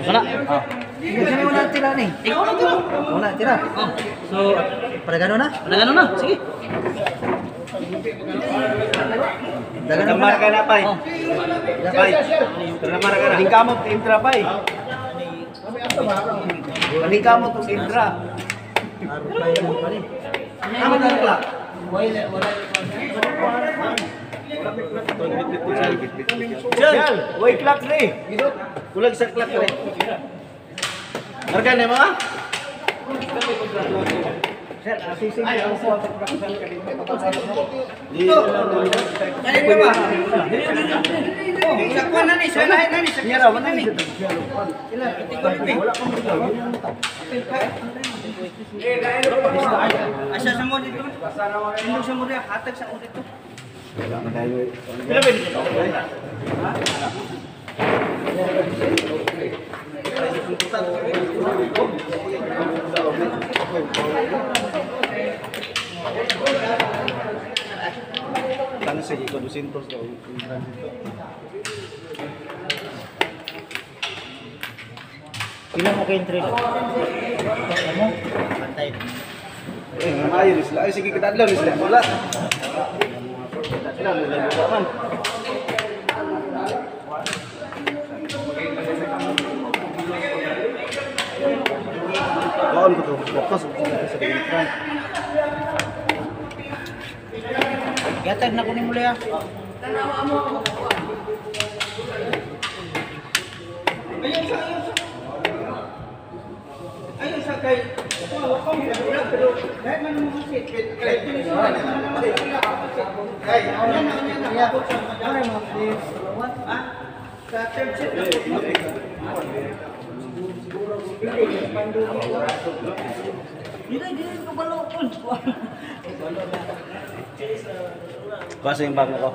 Wala. Kasi may wala tira nih. Ikaw lang tira. Wala tira. So, pada gano'n na? Pada gano'n na. Sige. Gambar ka na, Pai. Pai. Gambar ka na. Tingkamot, intra, Pai. Tingkamot, intra. Ano na pala? Jal, way clock rin. Kulag sa clock rin. Harga na mga? Sir, asising ako po. Dito. Kanin ka ba? Sakwan na ni, sanahin na ni. Sakyan na ni. Asa sa mo dito? Sino sa mo dito? Hatag sa mo dito. Pila ba dito? Tangan sa ikaw 200 daw. Pila mo kay entry? Ano? Pantay. Ayun sila. Ay sige kita adlaw sila. Wala. Kawan ko to. Fokus sa dinikran. Gatag na ko ni muli ah. Tanawa mo. Ayun sa kay. Wala ko pero dahil man mo kasi kay Kuasa yung bago ko.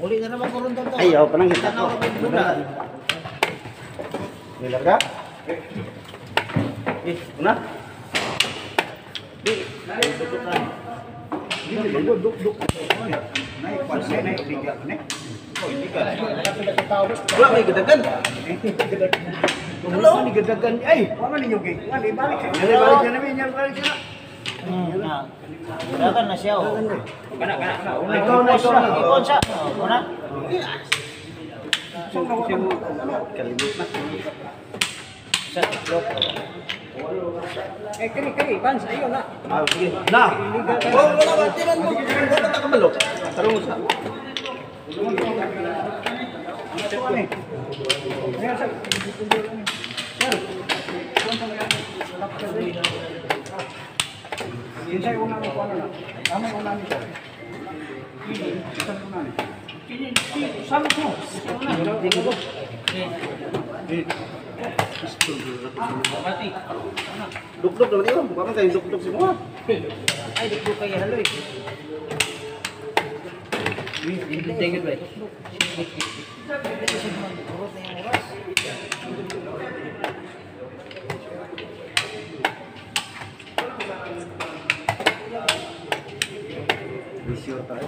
Uli na naman ko rin doon. Ayaw, panang hita ko. Nilar ka? Una? Wala may gadagan. Wala may gadagan. Ay, wala ninyo gay. Wala ibalik. Balik na namin, balik na. Gadagan na siya. Kana. Ikaw na siya. Ikaw siya. Una? Kalimut na. Sa iklop. Kari, Pans, ayun na. Sige. Na! Wala, tinan mo. Wala ka kabalo. Tarong mo sa. Kinsay una mo kuano na. Tama una ni sir. Kinsay una ni. Saan mo? Tingnan ko. Duk-duk naman yun. Mukha man tayong duk-duk semua. Ay, duk-duk kayo haloy. Tingin ba? Sure tayo.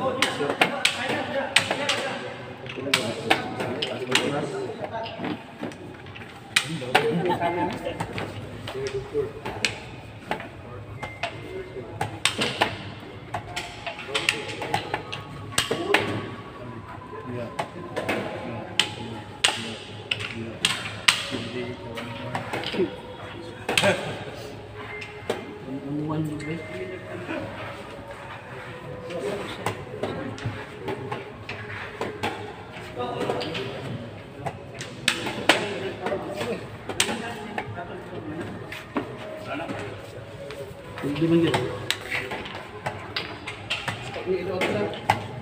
Hindi man yun.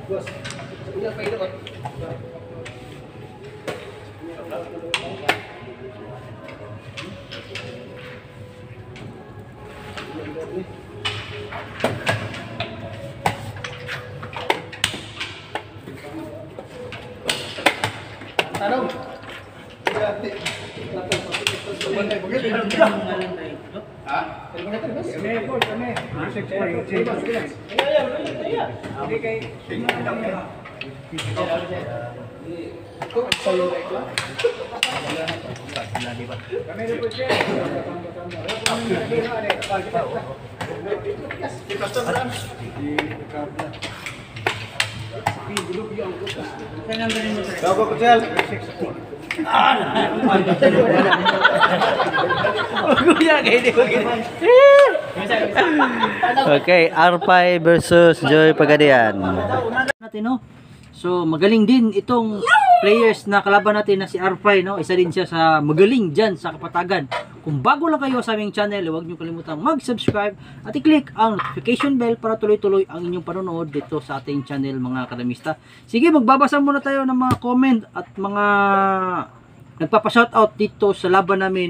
Bos, udah pa ito. Tanong. Ha? Kami. Kami. Okay, R5 versus Joy Pagadian. Natin, no? So, magaling din itong players na kalaban natin na si R5, no? Isa din siya sa magaling dyan sa Kapatagan. Kung bago lang kayo sa aming channel, huwag niyo kalimutang mag-subscribe at i-click ang notification bell para tuloy-tuloy ang inyong panonood dito sa ating channel, mga kadamista. Sige, magbabasa muna tayo ng mga comment at mga nagpapa-shoutout dito sa laban namin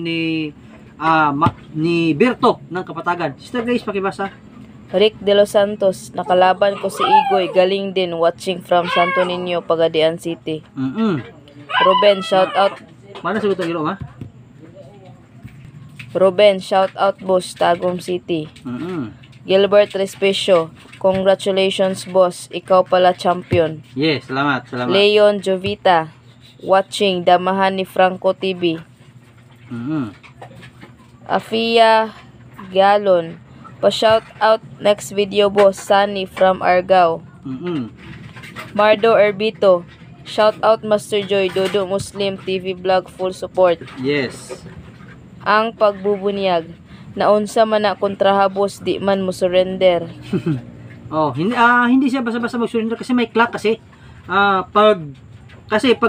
ni Berto ng Kapatagan. Sister Grace, pakibasa. Rick De Los Santos, nakalaban ko si Igoy, galing din, watching from Santo Niño, Pagadian City. Ruben, shout out. Mana sagot ang giro, ma? Ruben, shout out boss, Tagum City. Gilbert Respecio, congratulations boss, ikaw pala champion. Yes, salamat, salamat. Leon Jovita, watching, damahan ni Franco TV. Afia Galon, pa-shout out next video boss, Sunny from Argao. Mardo Erbito, shout out Master Joy, Dodo Muslim TV vlog, full support. Yes. Ang pagbubunyag, naunsa man na kontraha boss, di man mo surrender. Oh, hindi siya basta-basta mag-surrender kasi may clock kasi. Pag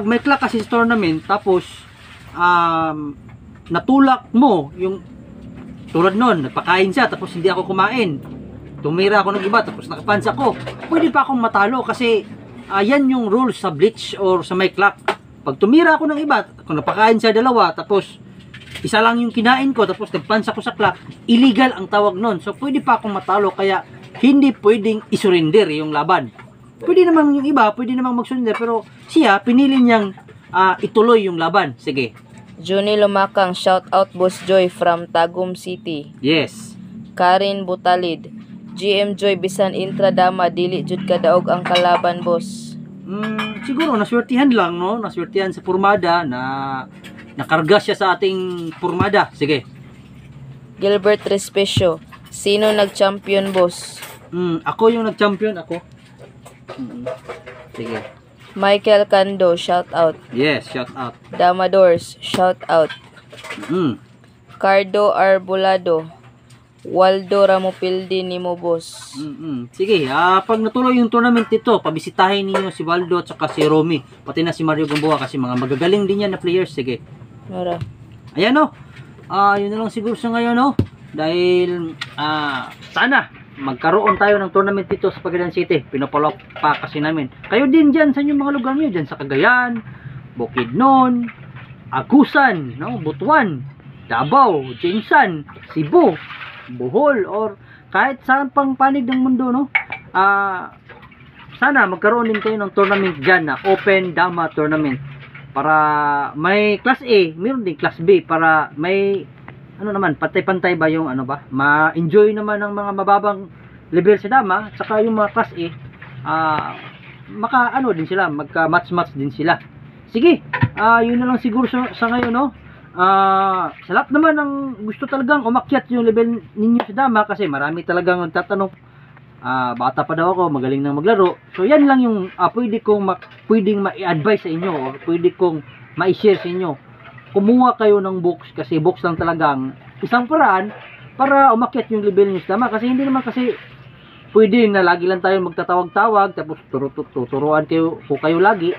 may clock kasi sa tournament, tapos natulak mo yung tulad nun, nagpakain siya tapos hindi ako kumain. Tumira ako ng iba tapos nakapansa ko. Pwede pa akong matalo kasi yan yung rules sa Bleach or sa my clock. Pag tumira ako ng iba, kung napakain siya dalawa tapos isa lang yung kinain ko tapos nagpansa ko sa clock, illegal ang tawag nun. So pwede pa akong matalo kaya hindi pwedeng isurrender yung laban. Pwede naman yung iba, pwede naman mag-surrender pero siya pinili niyang ituloy yung laban. Sige. Juni Lumakang, shout out boss Joy from Tagum City. Yes. Karin Butalid, GM Joy bisan intradama dili jud kadaog ang kalaban boss. Siguro naswertihan lang, no? Naswertihan sa pormada na nakarga siya sa ating pormada. Sige. Gilbert Respecio, sino nag-champion boss? Ako yung nag-champion, ako. Sige. Michael Cando, shout out. Yes, shout out. Damadors, shout out. Cardo Arbolado, Waldo Ramopildi nimo boss. Sige, pag natuloy yung tournament ito, pabisitahin niyo si Waldo at saka si Romy, pati na si Mario Gamboa kasi mga magagaling din yan na players. Sige. Mara. Ayan, no. Yun na lang siguro sa ngayon, no. Dahil sana magkaroon tayo ng tournament dito sa Pagadian City. Pinapalok pa kasi namin. Kayo din dyan sa inyong mga lugar niyo, dyan sa Cagayan, Bukidnon, Agusan, no, Butuan, Davao, Jinsan, Cebu, Bohol, or kahit saan pang panig ng mundo, no. Sana magkaroon din kayo ng tournament dyan na Open Dama Tournament para may Class A, mayroon din Class B para may naman, pantay-pantay ba yung ma-enjoy naman ng mga mababang level sa dama, saka yung mga Class A din sila, magka-match-match din sila. Sige, yun na lang siguro sa ngayon, no. Sa lahat naman ng gusto talagang umakyat yung level ninyo sa dama kasi marami talagang nagtatanong, bata pa daw ako, magaling nang maglaro. So yan lang yung pwedeng ma-advise sa inyo o pwede kong ma-share sa inyo. Kumuha kayo ng books kasi books lang talagang isang paraan para umakyat yung level niyo sa dama kasi hindi naman kasi pwede na lagi lang tayo magtatawag-tawag tapos tuturuan kayo lagi.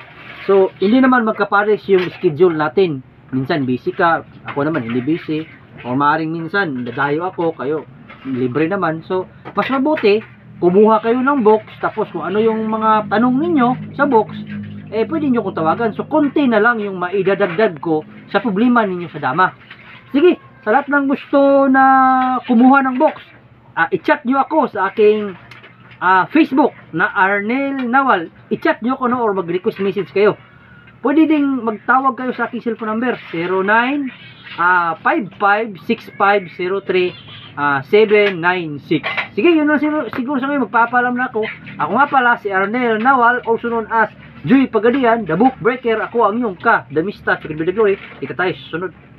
So hindi naman magkapares yung schedule natin. Minsan busy ka, ako naman hindi busy, o maaaring minsan dadayo ako, kayo libre naman. So mas mabuti kumuha kayo ng box tapos kung ano yung mga tanong ninyo sa box pwede nyo kong tawagan. So konti na lang yung maidadagdag ko sa problema ninyo sa dama. Sige, sa lahat ng gusto na kumuha ng box, i-chat nyo ako sa aking Facebook na Arnel Nawal. I-chat nyo ako, no, or mag-request message kayo. Pwede ding magtawag kayo sa aking cellphone number 09556503 796. Sige, yun na siguro sa ngayon. Magpapaalam na ako. Ako nga pala si Arnel Nawal, also known as Joy Pagadian, The Book Breaker, ako ang iyong ka, The Mista, Chicken with the Glory. Kita tayo sa sunod.